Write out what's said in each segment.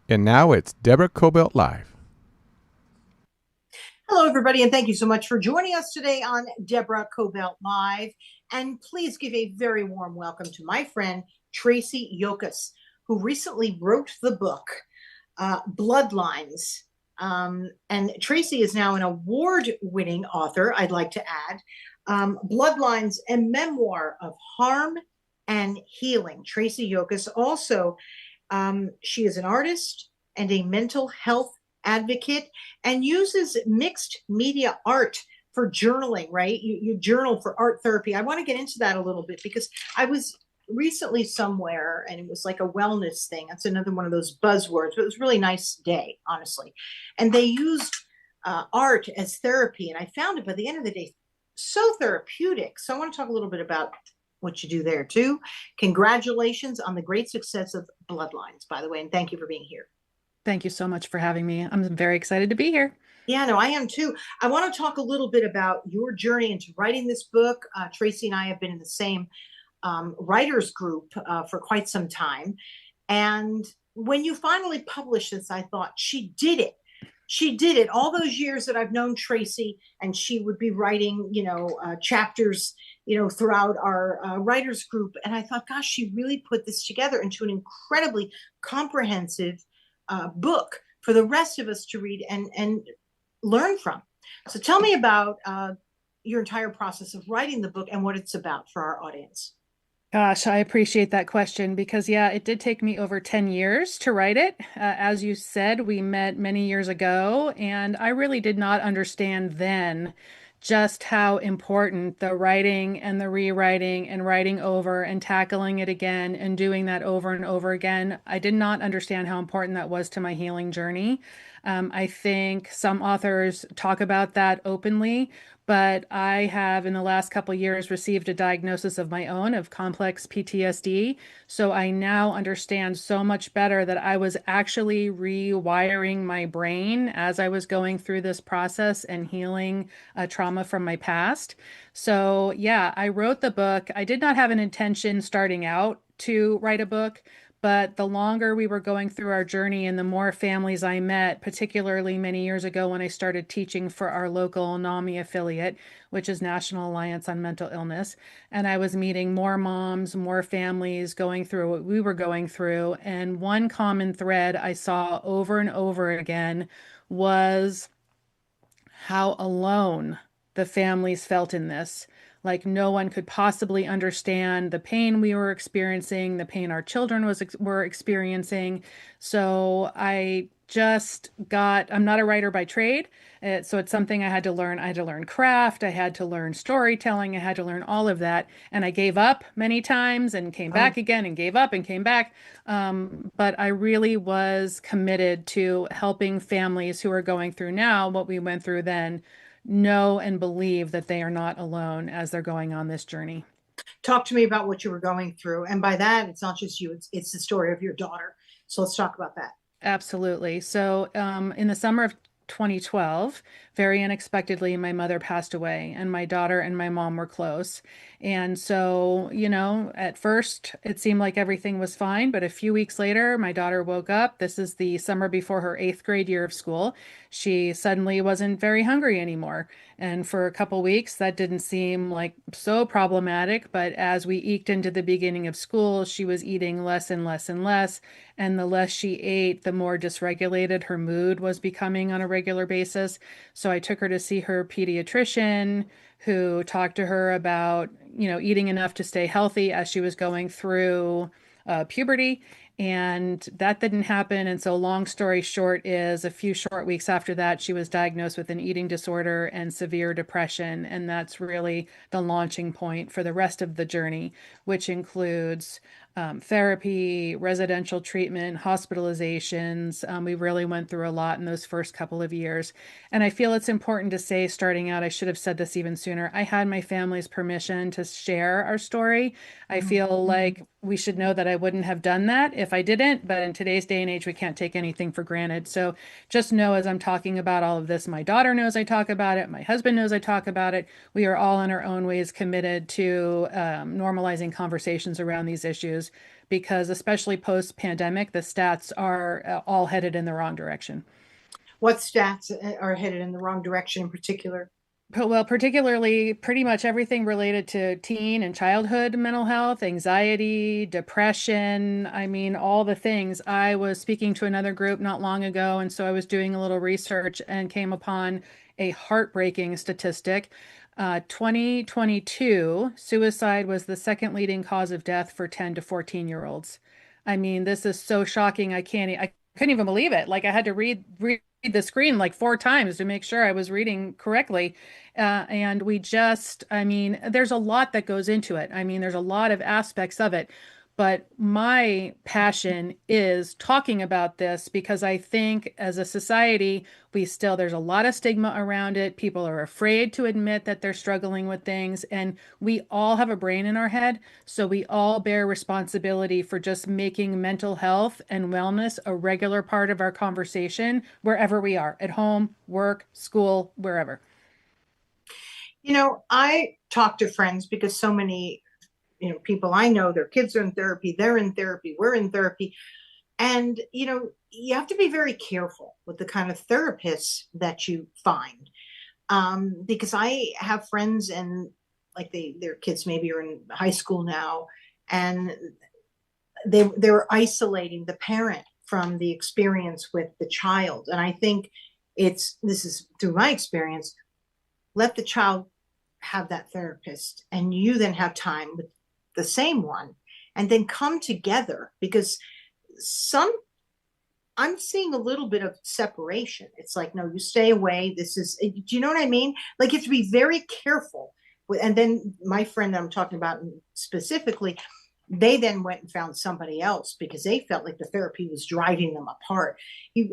And now it's Deborah Kobylt Live. Hello, everybody, and thank you so much for joining us today on Deborah Kobylt Live. And please give a very warm welcome to my friend, Tracey Yokas, who recently wrote the book, Bloodlines. And Tracey is now an award-winning author, I'd like to add. Bloodlines, a memoir of harm and healing. Tracey Yokas also, she is an artist and a mental health advocate and uses mixed media art for journaling, right? You journal for art therapy. I want to get into that a little bit because I was recently somewhere and it was like a wellness thing. That's another one of those buzzwords, but it was a really nice day, honestly. And they used art as therapy. And I found it by the end of the day so therapeutic. So I want to talk a little bit about what you do there too. Congratulations on the great success of Bloodlines, by the way, and thank you for being here. Thank you so much for having me. I'm very excited to be here. Yeah, no, I am too. I want to talk a little bit about your journey into writing this book. Tracey and I have been in the same writers group for quite some time. And when you finally published this, I thought she did it. She did it. All those years that I've known Tracey, and she would be writing, chapters, throughout our writers group. And I thought, gosh, she really put this together into an incredibly comprehensive book for the rest of us to read and learn from. So tell me about your entire process of writing the book and what it's about for our audience. Gosh, I appreciate that question because, yeah, it did take me over 10 years to write it. As you said, we met many years ago, and I really did not understand then just how important the writing and the rewriting and writing over and tackling it again and doing that over and over again. I did not understand how important that was to my healing journey. I think some authors talk about that openly, but I have in the last couple of years received a diagnosis of my own of complex PTSD. So I now understand so much better that I was actually rewiring my brain as I was going through this process and healing trauma from my past. So yeah, I wrote the book. I did not have an intention starting out to write a book. But the longer we were going through our journey and the more families I met, particularly many years ago when I started teaching for our local NAMI affiliate, which is National Alliance on Mental Illness, and I was meeting more moms, more families going through what we were going through. And one common thread I saw over and over again was how alone the families felt in this. Like no one could possibly understand the pain we were experiencing, the pain our children were experiencing. So I just got, I'm not a writer by trade. So it's something I had to learn. I had to learn craft. I had to learn storytelling. I had to learn all of that. And I gave up many times and came back Oh, again and gave up and came back. But I really was committed to helping families who are going through now what we went through then know and believe that they are not alone as they're going on this journey. talk to me about what you were going through. And by that, it's not just you, it's the story of your daughter. So let's talk about that. Absolutely. So, in the summer of 2012, very unexpectedly, my mother passed away, and my daughter and my mom were close. And so, at first it seemed like everything was fine, but a few weeks later, my daughter woke up. This is the summer before her eighth grade year of school. She suddenly wasn't very hungry anymore. And for a couple weeks, that didn't seem like so problematic. But as we eked into the beginning of school, she was eating less and less and less. And the less she ate, the more dysregulated her mood was becoming on a regular basis. So I took her to see her pediatrician, who talked to her about, eating enough to stay healthy as she was going through puberty. And that didn't happen. And so, long story short, is a few short weeks after that, she was diagnosed with an eating disorder and severe depression. And that's really the launching point for the rest of the journey, which includes therapy, residential treatment, hospitalizations. We really went through a lot in those first couple of years. And I feel it's important to say, starting out, I should have said this even sooner. I had my family's permission to share our story. I feel like we should know that I wouldn't have done that if I didn't, but in today's day and age, we can't take anything for granted. So just know as I'm talking about all of this, my daughter knows I talk about it, my husband knows I talk about it. We are all in our own ways committed to normalizing conversations around these issues because especially post-pandemic, the stats are all headed in the wrong direction. What stats are headed in the wrong direction in particular? Well, particularly pretty much everything related to teen and childhood mental health, anxiety, depression. I mean, all the things. I was speaking to another group not long ago, and so I was doing a little research and came upon a heartbreaking statistic. 2022, suicide was the second leading cause of death for 10 to 14-year-olds. I mean, this is so shocking. I couldn't even believe it. Like I had to read the screen like 4 times to make sure I was reading correctly. And I mean, there's a lot that goes into it. I mean, there's a lot of aspects of it. But my passion is talking about this because I think as a society, there's a lot of stigma around it. People are afraid to admit that they're struggling with things, and we all have a brain in our head. So we all bear responsibility for just making mental health and wellness a regular part of our conversation wherever we are, at home, work, school, wherever. I talk to friends because so many, people I know, their kids are in therapy, they're in therapy, we're in therapy. And, you have to be very careful with the kind of therapists that you find. Because I have friends and like their kids maybe are in high school now, and they're isolating the parent from the experience with the child. And I think this is through my experience, let the child have that therapist and you then have time with the same one and then come together, because I'm seeing a little bit of separation. It's like, no, you stay away. Do you know what I mean? Like you have to be very careful. And then my friend that I'm talking about specifically, they then went and found somebody else because they felt like the therapy was driving them apart.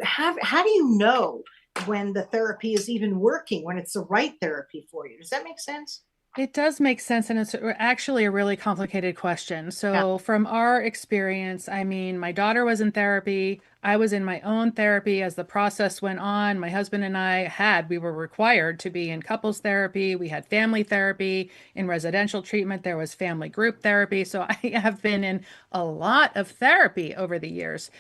How do you know when the therapy is even working, when it's the right therapy for you? Does that make sense? It does make sense, and it's actually a really complicated question. Yeah. So, from our experience, I mean, my daughter was in therapy. I was in my own therapy as the process went on. My husband and we were required to be in couples therapy. We had family therapy. In residential treatment, there was family group therapy. So, I have been in a lot of therapy over the years.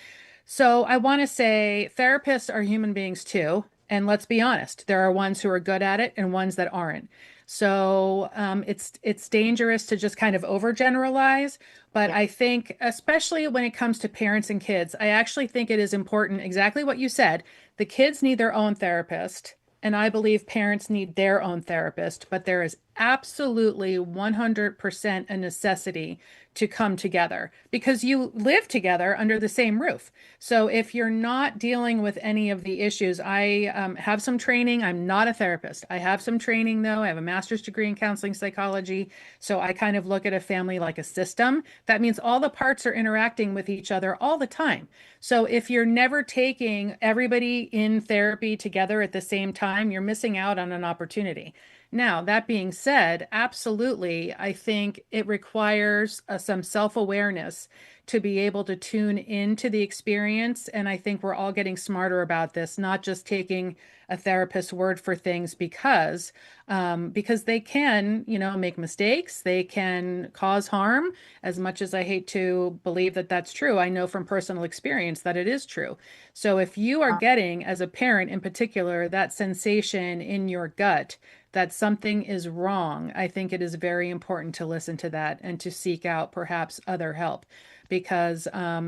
So I want to say therapists are human beings too. And let's be honest, there are ones who are good at it and ones that aren't. So it's dangerous to just kind of overgeneralize. But Yeah. I think, especially when it comes to parents and kids, I actually think it is important, exactly what you said. The kids need their own therapist, and I believe parents need their own therapist. But there is absolutely 100% a necessity to come together because you live together under the same roof. So if you're not dealing with any of the issues, I have some training. I'm not a therapist. I have some training though. I have a master's degree in counseling psychology. So I kind of look at a family like a system. That means all the parts are interacting with each other all the time. So if you're never taking everybody in therapy together at the same time, you're missing out on an opportunity. Now, that being said, absolutely, I think it requires some self-awareness to be able to tune into the experience. And I think we're all getting smarter about this, not just taking a therapist's word for things because they can, make mistakes. They can cause harm. As much as I hate to believe that that's true, I know from personal experience that it is true. So if you are getting, as a parent in particular, that sensation in your gut that something is wrong, I think it is very important to listen to that and to seek out perhaps other help because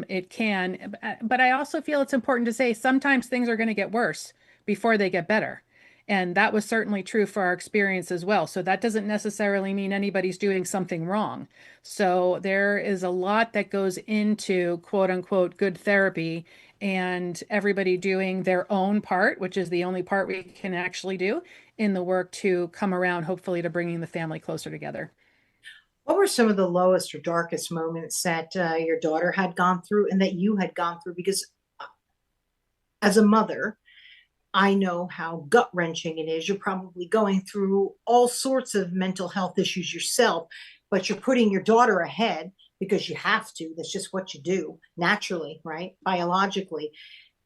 it can. But I also feel it's important to say sometimes things are going to get worse before they get better. And that was certainly true for our experience as well. So that doesn't necessarily mean anybody's doing something wrong. So there is a lot that goes into quote unquote good therapy and everybody doing their own part, which is the only part we can actually do in the work to come around, hopefully, to bringing the family closer together. What were some of the lowest or darkest moments that your daughter had gone through and that you had gone through? Because as a mother, I know how gut wrenching it is. You're probably going through all sorts of mental health issues yourself, but you're putting your daughter ahead because you have to. That's just what you do naturally, right? Biologically.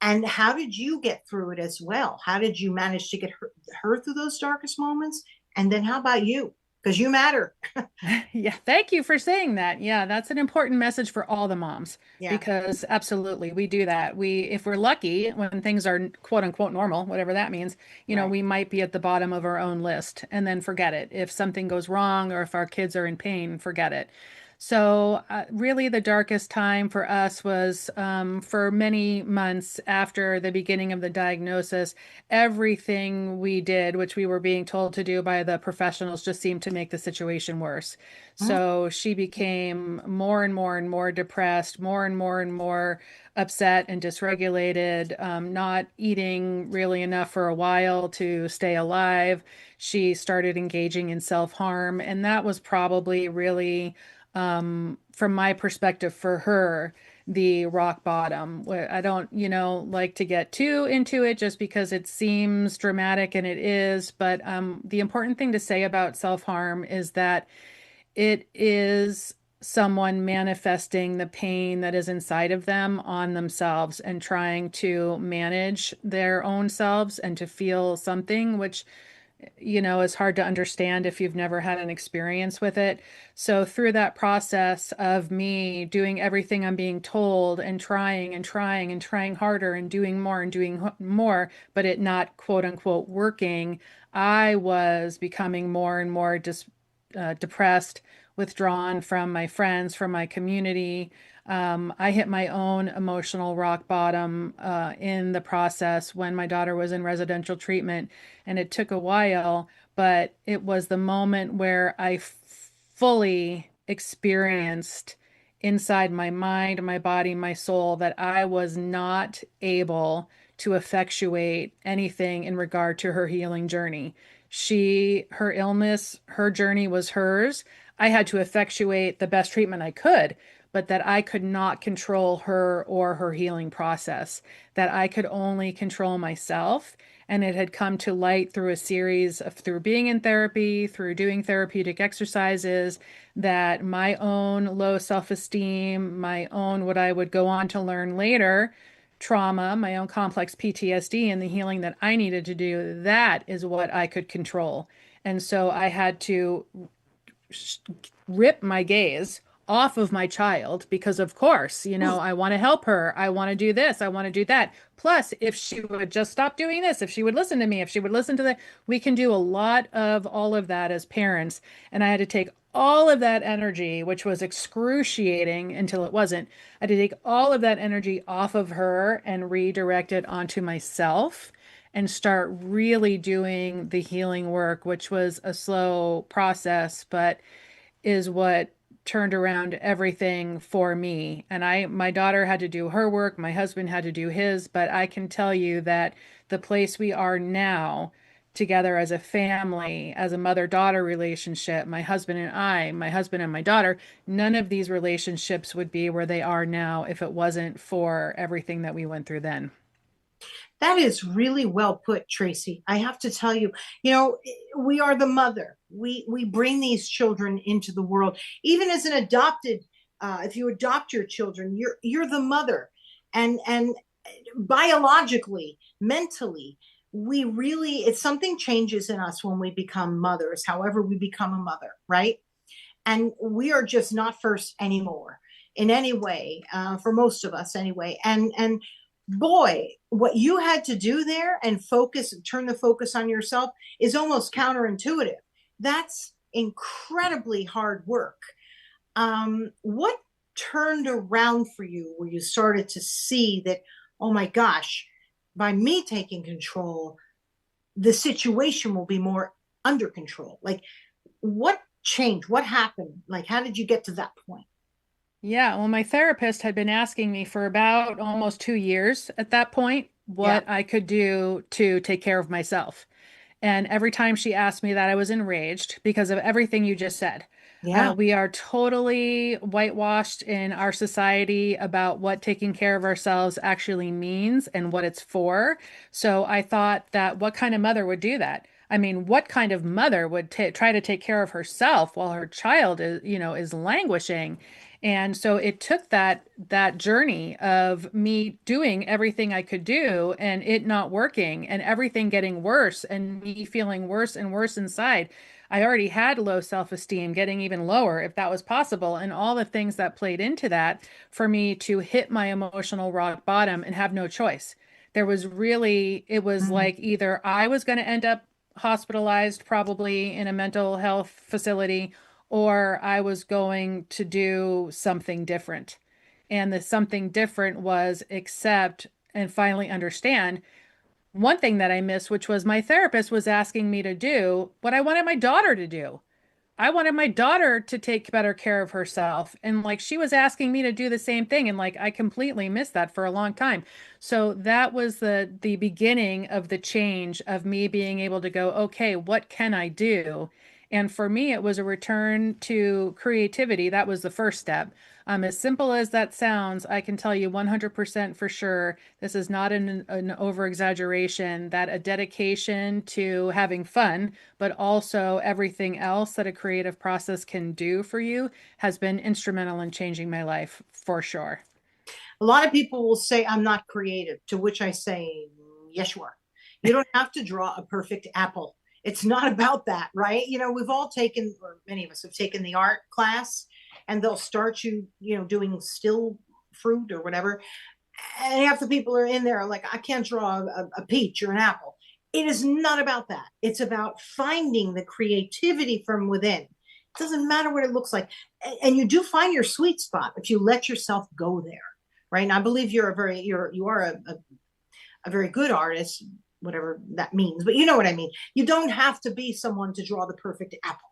And how did you get through it as well? How did you manage to get her through those darkest moments? And then how about you? because you matter. Yeah, thank you for saying that. Yeah, that's an important message for all the moms Yeah, because absolutely we do that. If we're lucky, when things are quote unquote normal, whatever that means, right. we might be at the bottom of our own list and then forget it. If something goes wrong or if our kids are in pain, forget it. So, really, the darkest time for us was for many months after the beginning of the diagnosis. Everything we did, which we were being told to do by the professionals, just seemed to make the situation worse. Mhm. So she became more and more and more depressed, more and more and more upset and dysregulated, not eating really enough for a while to stay alive. She started engaging in self-harm, and that was probably really, from my perspective, for her the rock bottom. Where I don't, like to get too into it just because it seems dramatic and it is, but the important thing to say about self-harm is that it is someone manifesting the pain that is inside of them on themselves and trying to manage their own selves and to feel something, which is hard to understand if you've never had an experience with it. So through that process of me doing everything I'm being told and trying and trying and trying harder and doing more and doing more, but it not quote unquote working, I was becoming more and more depressed, withdrawn from my friends, from my community. I hit my own emotional rock bottom in the process when my daughter was in residential treatment, and it took a while, but it was the moment where I fully experienced inside my mind, my body, my soul that I was not able to effectuate anything in regard to her healing journey. Her illness, her journey was hers. I had to effectuate the best treatment I could, but that I could not control her or her healing process, that I could only control myself. And it had come to light through a series of, through being in therapy, through doing therapeutic exercises, that my own low self-esteem, my own, what I would go on to learn later, trauma, my own complex PTSD, and the healing that I needed to do, that is what I could control. And so I had to rip my gaze off of my child because, of course, I want to help her. I want to do this. I want to do that. Plus, if she would just stop doing this, if she would listen to me, if she would listen to that, we can do a lot of all of that as parents. And I had to take all of that energy, which was excruciating until it wasn't. I had to take all of that energy off of her and redirect it onto myself and start really doing the healing work, which was a slow process, but is what turned around everything for me. And my daughter had to do her work, my husband had to do his, but I can tell you that the place we are now together as a family, as a mother-daughter relationship, my husband and I, my husband and my daughter, none of these relationships would be where they are now if it wasn't for everything that we went through then. That is really well put, Tracy. I have to tell you, you know, we are the mother. We bring these children into the world. Even as an adopted, if you adopt your children, you're the mother, and biologically, mentally, we really it's something changes in us when we become mothers. However, we become a mother, right? And we are just not first anymore in any way, for most of us anyway. And boy, what you had to do there and turn the focus on yourself is almost counterintuitive. That's incredibly hard work. What turned around for you where you started to see that, oh my gosh, by me taking control, the situation will be more under control? Like, what changed? What happened? Like, how did you get to that point? Yeah, well, my therapist had been asking me for about almost 2 years at that point Yeah. what I could do to take care of myself. And every time she asked me that, I was enraged because of everything you just said. Yeah. We are totally whitewashed in our society about what taking care of ourselves actually means and what it's for. So I thought that what kind of mother would do that? I mean, what kind of mother would try to take care of herself while her child is languishing? And so it took that journey of me doing everything I could do and it not working and everything getting worse and me feeling worse and worse inside. I already had low self-esteem, getting even lower if that was possible, and all the things that played into that for me to hit my emotional rock bottom and have no choice. It was Mm. like either I was going to end up hospitalized, probably in a mental health facility, or I was going to do something different. And the something different was accept and finally understand one thing that I missed, which was my therapist was asking me to do what I wanted my daughter to do. I wanted my daughter to take better care of herself. And like she was asking me to do the same thing. And like I completely missed that for a long time. So that was the beginning of the change of me being able to go, okay, what can I do? And for me, it was a return to creativity. That was the first step. As simple as that sounds, I can tell you 100% for sure, this is not an over exaggeration, that a dedication to having fun, but also everything else that a creative process can do for you has been instrumental in changing my life for sure. A lot of people will say, I'm not creative, to which I say, yes, you are. You don't have to draw a perfect apple. It's not about that, right? We've all taken, or many of us have taken the art class, and they'll start you, doing still fruit or whatever. And half the people are in there like, I can't draw a peach or an apple. It is not about that. It's about finding the creativity from within. It doesn't matter what it looks like. And you do find your sweet spot if you let yourself go there, right? And I believe you are a very good artist, whatever that means, but you know what I mean. You don't have to be someone to draw the perfect apple.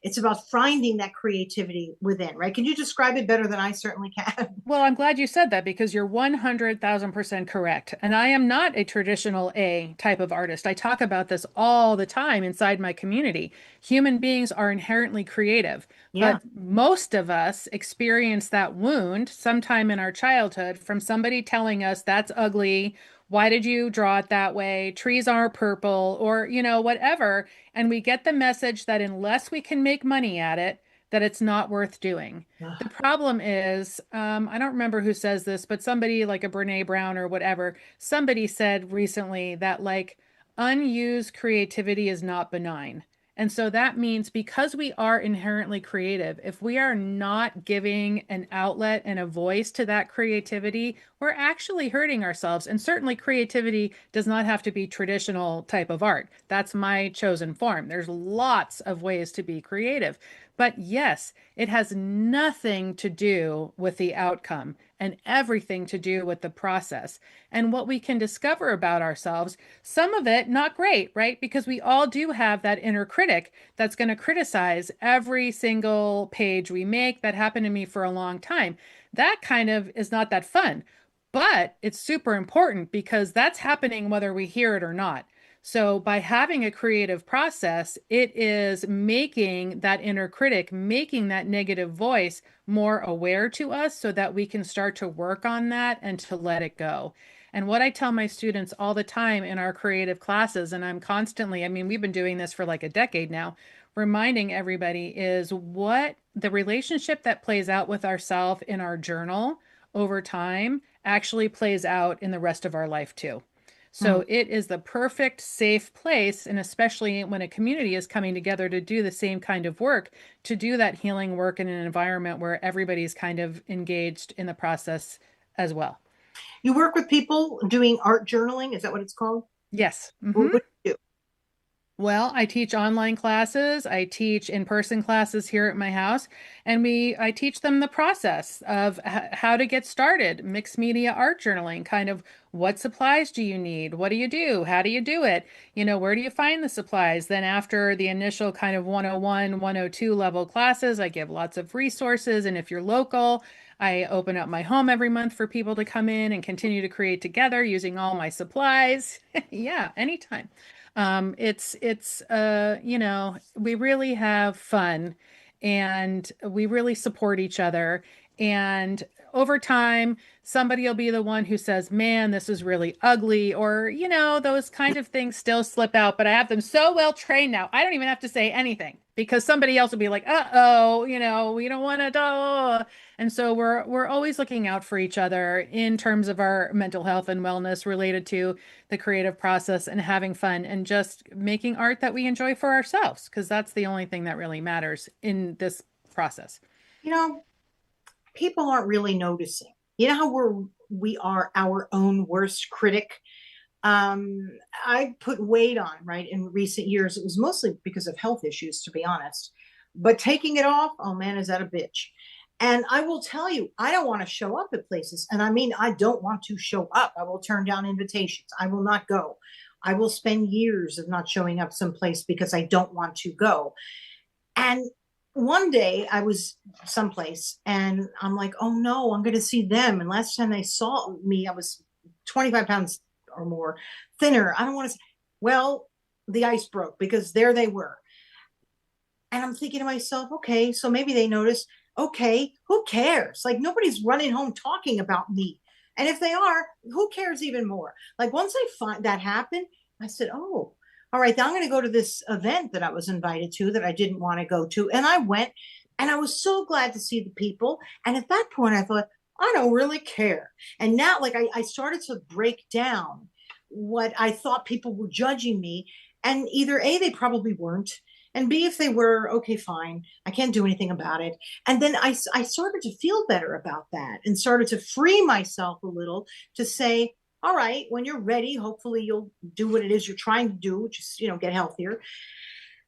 It's about finding that creativity within, right? Can you describe it better than I certainly can? Well, I'm glad you said that because you're 100,000% correct. And I am not a traditional A type of artist. I talk about this all the time inside my community. Human beings are inherently creative, Yeah. but most of us experience that wound sometime in our childhood from somebody telling us that's ugly. Why did you draw it that way? Trees aren't purple, or, whatever. And we get the message that unless we can make money at it, that it's not worth doing. The problem is, I don't remember who says this, but somebody like a Brene Brown or whatever, somebody said recently that like unused creativity is not benign. And so that means because we are inherently creative, if we are not giving an outlet and a voice to that creativity, we're actually hurting ourselves. And certainly creativity does not have to be traditional type of art. That's my chosen form. There's lots of ways to be creative. But yes, it has nothing to do with the outcome and everything to do with the process and what we can discover about ourselves. Some of it not great, right? Because we all do have that inner critic that's going to criticize every single page we make. That happened to me for a long time. That kind of is not that fun, but it's super important because that's happening whether we hear it or not. So by having a creative process, it is making that inner critic, making that negative voice more aware to us so that we can start to work on that and to let it go. And what I tell my students all the time in our creative classes, and I'm constantly, I mean, we've been doing this for like a decade now, reminding everybody is what the relationship that plays out with ourself in our journal over time actually plays out in the rest of our life too. Hmm. So it is the perfect safe place, and especially when a community is coming together to do the same kind of work, to do that healing work in an environment where everybody's kind of engaged in the process as well. You work with people doing art journaling. Is that what it's called? Yes. What do you do? Well, I teach online classes, I teach in-person classes here at my house, and I teach them the process of how to get started, mixed media art journaling, kind of what supplies do you need? What do you do? How do you do it? Where do you find the supplies? Then after the initial kind of 101, 102 level classes, I give lots of resources, and if you're local, I open up my home every month for people to come in and continue to create together using all my supplies. Yeah, anytime. We really have fun and we really support each other. And over time, somebody will be the one who says, man, this is really ugly, or, those kind of things still slip out, but I have them so well trained now. I don't even have to say anything because somebody else will be like, uh-oh, we don't want to do. And so we're always looking out for each other in terms of our mental health and wellness related to the creative process and having fun and just making art that we enjoy for ourselves, because that's the only thing that really matters in this process. You know, people aren't really noticing. You know how we are our own worst critic. I put weight on, right, in recent years. It was mostly because of health issues, to be honest. But taking it off, oh man, is that a bitch? And I will tell you, I don't want to show up at places. And I mean, I don't want to show up. I will turn down invitations. I will not go. I will spend years of not showing up someplace because I don't want to go. And one day I was someplace and I'm like, oh no, I'm going to see them. And last time they saw me, I was 25 pounds or more thinner. I don't want to, well, the ice broke because there they were. And I'm thinking to myself, okay, so maybe they noticed, okay, who cares? Like nobody's running home talking about me. And if they are, who cares even more? Like once I find that happen, I said, oh, all right, now I'm going to go to this event that I was invited to that I didn't want to go to. And I went and I was so glad to see the people. And at that point, I thought, I don't really care. And now, like, I started to break down what I thought people were judging me. And either A, they probably weren't. And B, if they were, okay, fine. I can't do anything about it. And then I started to feel better about that and started to free myself a little to say, all right, when you're ready, hopefully you'll do what it is you're trying to do, which is, get healthier.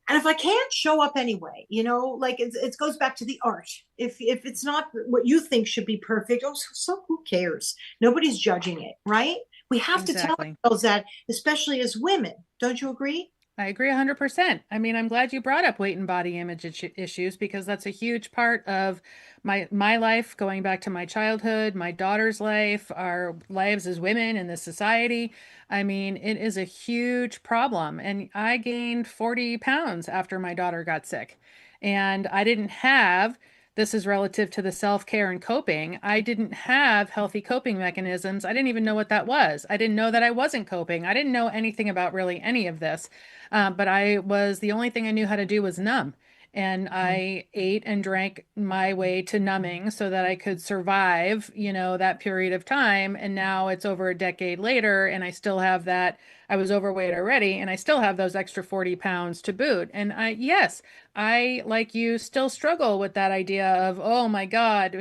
And if I can't show up anyway, like it goes back to the art. If it's not what you think should be perfect, so who cares? Nobody's judging it, right? We have to tell ourselves that, especially as women. Don't you agree? I agree 100%. I mean, I'm glad you brought up weight and body image issues because that's a huge part of my life, going back to my childhood, my daughter's life, our lives as women in this society. I mean, it is a huge problem. And I gained 40 pounds after my daughter got sick. And I didn't have, this is relative to the self-care and coping. I didn't have healthy coping mechanisms. I didn't even know what that was. I didn't know that I wasn't coping. I didn't know anything about really any of this. But the only thing I knew how to do was numb. And I ate and drank my way to numbing so that I could survive, that period of time. And now it's over a decade later, and I still have that. I was overweight already, and I still have those extra 40 pounds to boot. And yes, I, like you, still struggle with that idea of, oh my God,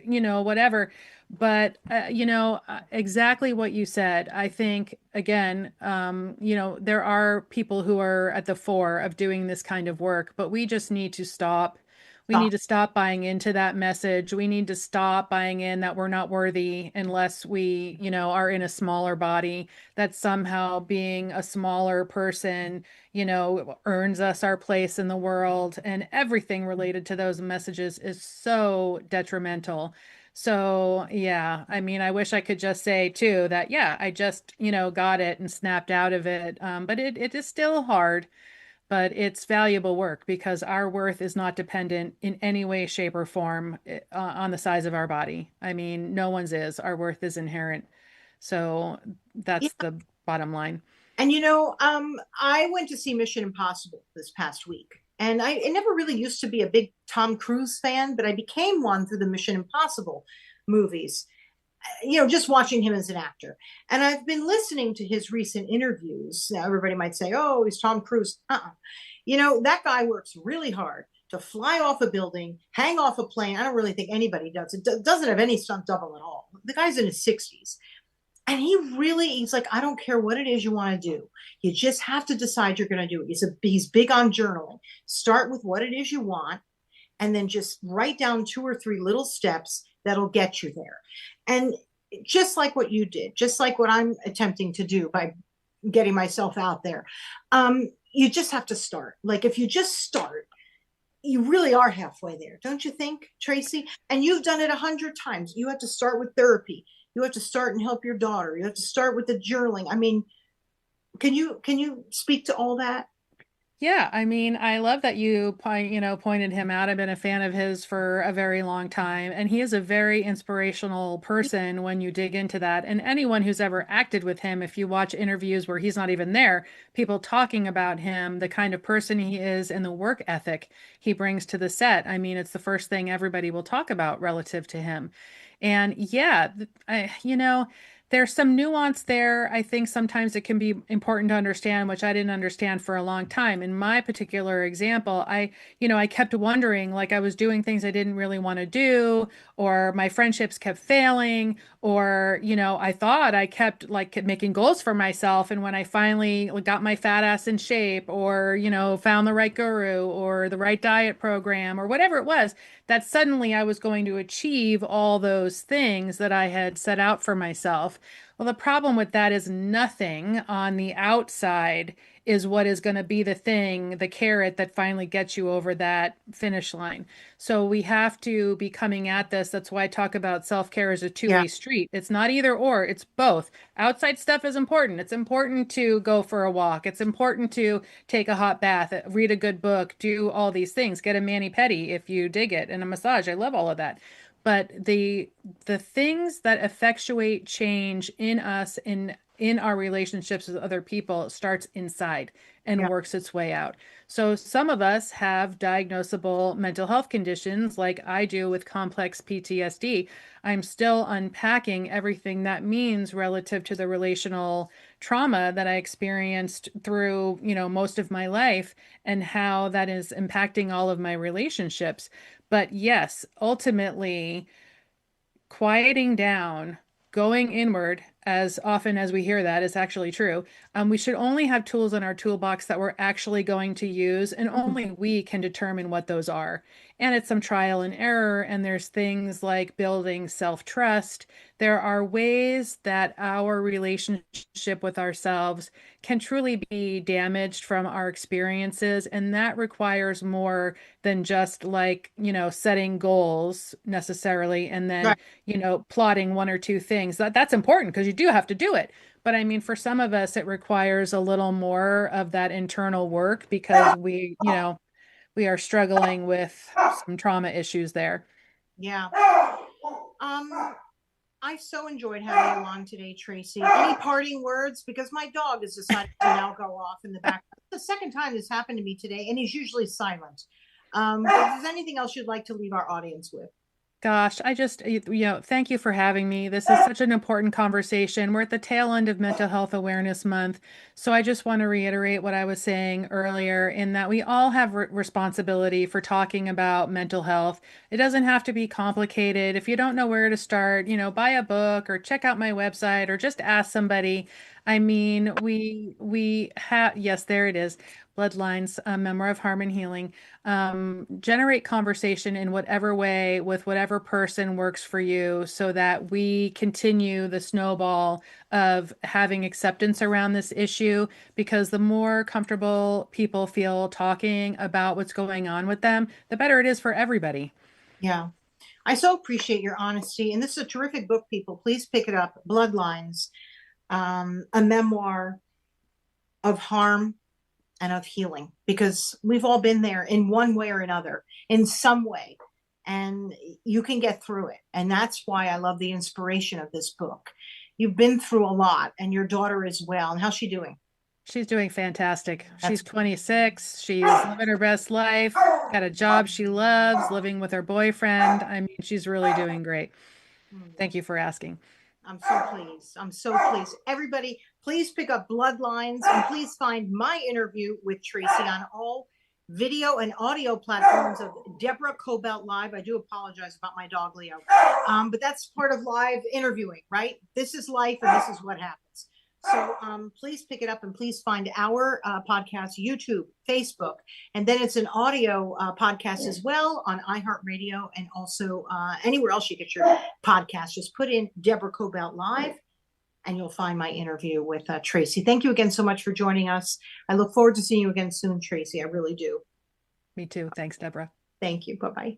whatever. But, exactly what you said. I think, again, there are people who are at the fore of doing this kind of work, but we just need to stop. We need to stop buying into that message. We need to stop buying in that we're not worthy unless we, are in a smaller body, that somehow being a smaller person, earns us our place in the world. And everything related to those messages is so detrimental. So, yeah, I mean, I wish I could just say too that, yeah, I just, got it and snapped out of it. But it is still hard, but it's valuable work because our worth is not dependent in any way, shape, or form on the size of our body. I mean, no one's is. Our worth is inherent. So Yeah. that's the bottom line. And I went to see Mission Impossible this past week. And I never really used to be a big Tom Cruise fan, but I became one through the Mission Impossible movies, just watching him as an actor. And I've been listening to his recent interviews. Now, everybody might say, oh, he's Tom Cruise. That guy works really hard to fly off a building, hang off a plane. I don't really think anybody does. It doesn't have any stunt double at all. The guy's in his 60s. And he's like, I don't care what it is you want to do. You just have to decide you're going to do it. He's big on journaling. Start with what it is you want, and then just write down 2 or 3 little steps that'll get you there. And just like what you did, just like what I'm attempting to do by getting myself out there, you just have to start. Like if you just start, you really are halfway there, don't you think, Tracey? And you've done it 100 times. You have to start with therapy. You have to start and help your daughter. You have to start with the journaling. I mean, can you speak to all that? Yeah, I mean, I love that pointed him out. I've been a fan of his for a very long time, and he is a very inspirational person when you dig into that. And anyone who's ever acted with him, if you watch interviews where he's not even there, people talking about him, the kind of person he is, and the work ethic he brings to the set. I mean, it's the first thing everybody will talk about relative to him. And yeah, there's some nuance there. I think sometimes it can be important to understand, which I didn't understand for a long time. In my particular example, I kept wondering, like I was doing things I didn't really want to do, or my friendships kept failing, or, I thought I kept like making goals for myself. And when I finally got my fat ass in shape, or, found the right guru or the right diet program or whatever it was, that suddenly I was going to achieve all those things that I had set out for myself. Well, the problem with that is nothing on the outside is what is going to be the thing, the carrot that finally gets you over that finish line. So we have to be coming at this. That's why I talk about self-care as a Yeah. two-way street. It's not either or, it's both. Outside stuff is important. It's important to go for a walk. It's important to take a hot bath, read a good book, do all these things, get a mani-pedi if you dig it, and a massage. I love all of that. But the things that effectuate change in us in our relationships with other people starts inside and Yeah. works its way out. So some of us have diagnosable mental health conditions like I do with complex PTSD. I'm still unpacking everything that means relative to the relational trauma that I experienced through, most of my life and how that is impacting all of my relationships. But yes, ultimately, quieting down, going inward, as often as we hear that is actually true. We should only have tools in our toolbox that we're actually going to use, and Mhm. only we can determine what those are. And it's some trial and error, and there's things like building self-trust. There are ways that our relationship with ourselves can truly be damaged from our experiences, and that requires more than just like, setting goals necessarily and then Right. plotting one or two things. That's important because you do have to do it. But I mean, for some of us, it requires a little more of that internal work because we are struggling with some trauma issues there. Yeah. I so enjoyed having you on today, Tracey. Any parting words? Because my dog has decided to now go off in the back. The second time this happened to me today, and he's usually silent. But if there's anything else you'd like to leave our audience with? Gosh, thank you for having me. This is such an important conversation. We're at the tail end of Mental Health Awareness Month. So I just want to reiterate what I was saying earlier in that we all have responsibility for talking about mental health. It doesn't have to be complicated. If you don't know where to start, buy a book or check out my website or just ask somebody. I mean, we have, yes, there it is. Bloodlines, a Memoir of Harm and Healing. Generate conversation in whatever way with whatever person works for you so that we continue the snowball of having acceptance around this issue. Because the more comfortable people feel talking about what's going on with them, the better it is for everybody. Yeah. I so appreciate your honesty. And this is a terrific book, people. Please pick it up. Bloodlines, a memoir of harm and of healing, because we've all been there in one way or another, in some way, and you can get through it. And that's why I love the inspiration of this book. You've been through a lot, and your daughter as well. And how's she doing? She's doing fantastic. That's She's 26. She's living her best life, got a job she loves, living with her boyfriend. I mean, she's really doing great. good. Thank you for asking. I'm so pleased. I'm so pleased. Everybody, please pick up Bloodlines, and please find my interview with Tracey on all video and audio platforms of Deborah Kobylt Live. I do apologize about my dog Leo, but that's part of live interviewing, right? This is life, and this is what happens. So please pick it up, and please find our podcast, YouTube, Facebook, and then it's an audio podcast as well on iHeartRadio, and also anywhere else you get your podcast. Just put in Deborah Kobylt Live, and you'll find my interview with Tracey. Thank you again so much for joining us. I look forward to seeing you again soon, Tracey. I really do. Me too. Thanks, Deborah. Thank you. Bye-bye.